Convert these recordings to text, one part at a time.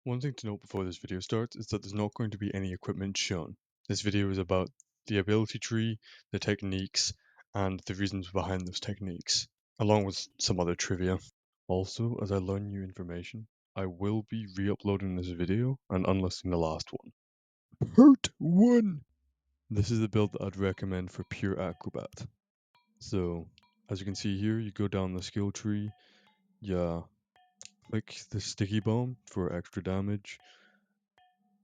One thing to note before this video starts is that there's not going to be any equipment shown. This video is about the ability tree, the techniques, and the reasons behind those techniques, along with some other trivia. Also, as I learn new information, I will be re-uploading this video and unlisting the last one. Part 1! This is the build that I'd recommend for pure Acrobat. So, as you can see here, you go down the skill tree, you click the sticky bomb for extra damage,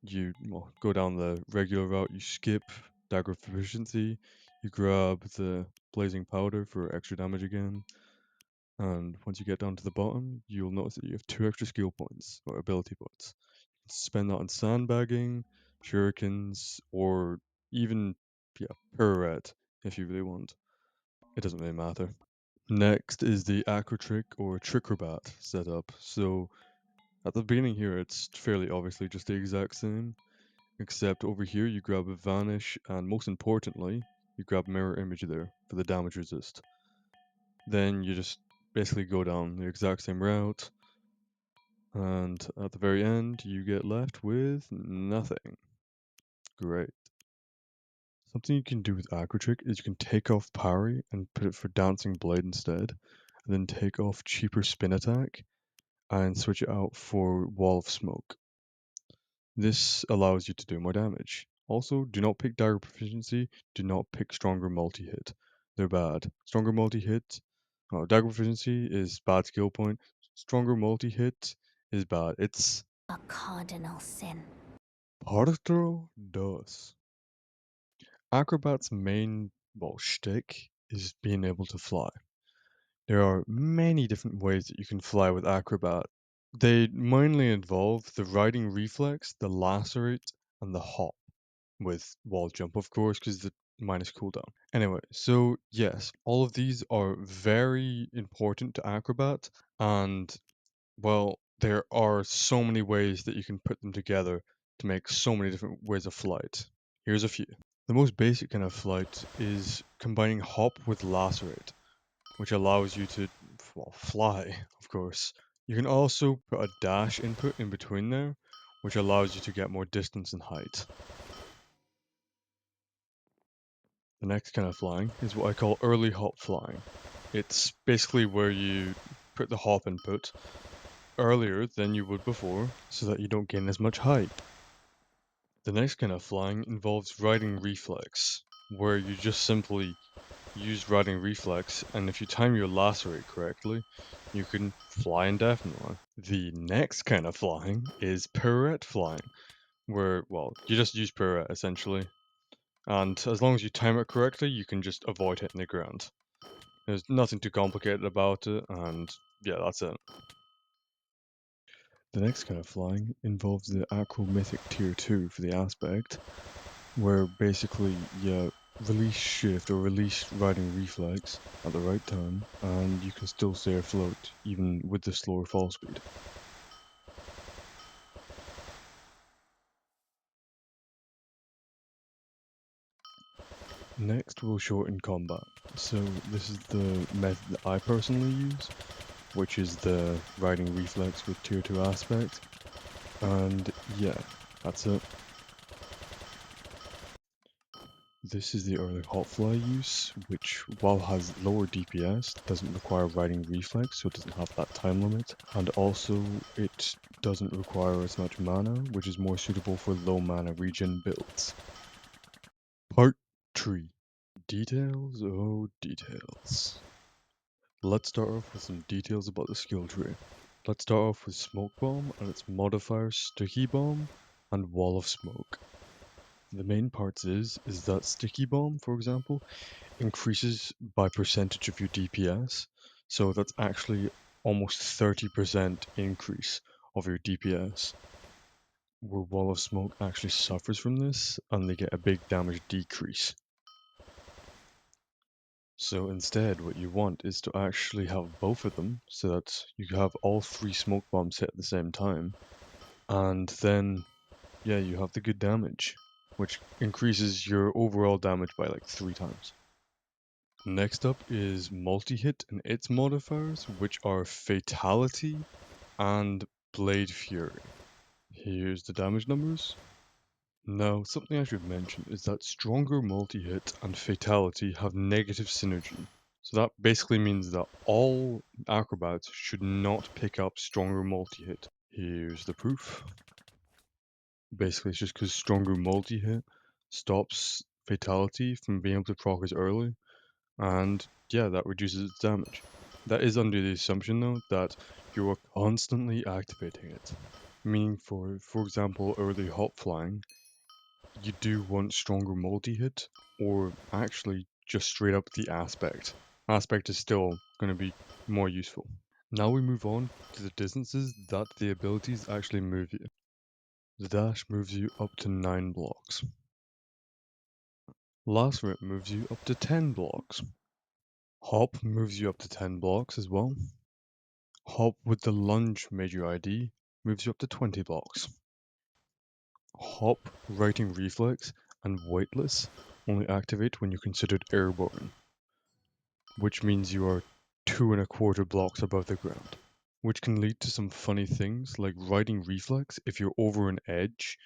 you go down the regular route, you skip dagger of proficiency, you grab the blazing powder for extra damage again, and once you get down to the bottom, you'll notice that you have 2 extra skill points, or ability points. You can spend that on sandbagging, shurikens, or even, pirouette, if you really want. It doesn't really matter. Next is the acro trick or trickerbat setup. So at the beginning here, it's fairly obviously just the exact same. Except over here you grab a vanish, and most importantly, you grab mirror image there for the damage resist. Then you just basically go down the exact same route, and at the very end you get left with nothing. Great. Something you can do with Acro Trick is you can take off parry and put it for Dancing Blade instead, and then take off cheaper spin attack and switch it out for Wall of Smoke. This allows you to do more damage. Also, do not pick dagger proficiency, do not pick stronger multi-hit. They're bad. Stronger multi-hit, dagger proficiency is bad skill point. Stronger multi-hit is bad. It's a cardinal sin. Parto dos. Acrobat's main, shtick is being able to fly. There are many different ways that you can fly with Acrobat. They mainly involve the riding reflex, the lacerate, and the hop, with wall jump, of course, because the minus cooldown. Anyway, so yes, all of these are very important to Acrobat, and well, there are so many ways that you can put them together to make so many different ways of flight. Here's a few. The most basic kind of flight is combining hop with lacerate, which allows you to, fly, of course. You can also put a dash input in between there, which allows you to get more distance and height. The next kind of flying is what I call early hop flying. It's basically where you put the hop input earlier than you would before so that you don't gain as much height. The next kind of flying involves riding reflex, where you just simply use riding reflex, and if you time your lacerate correctly, you can fly indefinitely. The next kind of flying is pirouette flying, where, you just use pirouette essentially. And as long as you time it correctly, you can just avoid hitting the ground. There's nothing too complicated about it, and yeah, that's it. The next kind of flying involves the Acro Mythic Tier 2 for the aspect, where basically you release shift or release riding reflex at the right time, and you can still stay afloat even with the slower fall speed. Next, we'll shorten combat. So this is the method that I personally use, which is the riding reflex with tier 2 aspect. And yeah, that's it. This is the early hotfly use, which while has lower DPS, doesn't require riding reflex, so it doesn't have that time limit. And also, it doesn't require as much mana, which is more suitable for low mana regen builds. Part 3. Details, oh details. Let's start off with some details about the skill tree. Let's start off with Smoke Bomb and its modifiers Sticky Bomb and Wall of Smoke. The main parts is that Sticky Bomb, for example, increases by percentage of your DPS, so that's actually almost 30% increase of your DPS. Where Wall of Smoke actually suffers from this, and they get a big damage decrease. So instead, what you want is to actually have both of them, so that you have all 3 smoke bombs hit at the same time, and then, you have the good damage, which increases your overall damage by like 3 times. Next up is multi-hit and its modifiers, which are Fatality and Blade Fury. Here's the damage numbers. Now, something I should mention is that stronger multi-hit and fatality have negative synergy. So that basically means that all acrobats should not pick up stronger multi-hit. Here's the proof. Basically, it's just because stronger multi-hit stops fatality from being able to proc as early, and yeah, that reduces its damage. That is under the assumption though that you are constantly activating it. Meaning for example, early hop flying, you do want stronger multi-hit, or actually just straight up the aspect. Aspect is still going to be more useful. Now we move on to the distances that the abilities actually move you. The dash moves you up to 9 blocks. Lacerate moves you up to 10 blocks. Hop moves you up to 10 blocks as well. Hop with the lunge major ID moves you up to 20 blocks. Hop, Writing Reflex, and Weightless only activate when you're considered airborne, which means you are 2.25 blocks above the ground, which can lead to some funny things like Writing Reflex, if you're over an edge,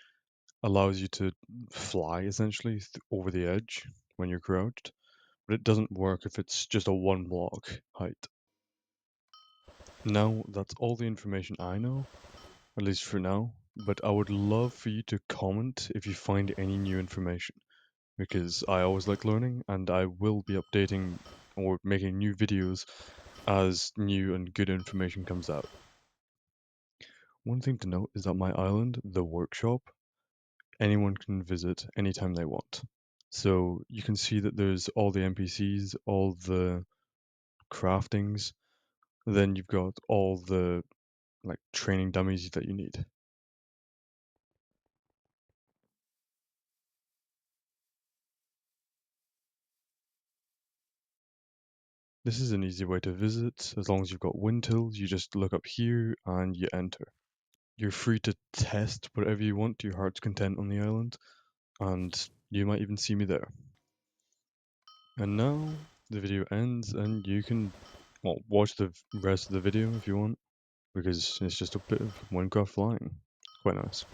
allows you to fly essentially over the edge when you're crouched, but it doesn't work if it's just a 1 block height. Now, that's all the information I know, at least for now, but I would love for you to comment if you find any new information, because I always like learning and I will be updating or making new videos as new and good information comes out. One thing to note is that my island, the workshop, anyone can visit anytime they want. So you can see that there's all the NPCs, all the craftings, then you've got all the like training dummies that you need. This is an easy way to visit. As long as you've got Windtills, you just look up here and you enter. You're free to test whatever you want to your heart's content on the island, and you might even see me there. And now the video ends, and you can, well, watch the rest of the video if you want, because it's just a bit of Wynncraft flying. It's quite nice.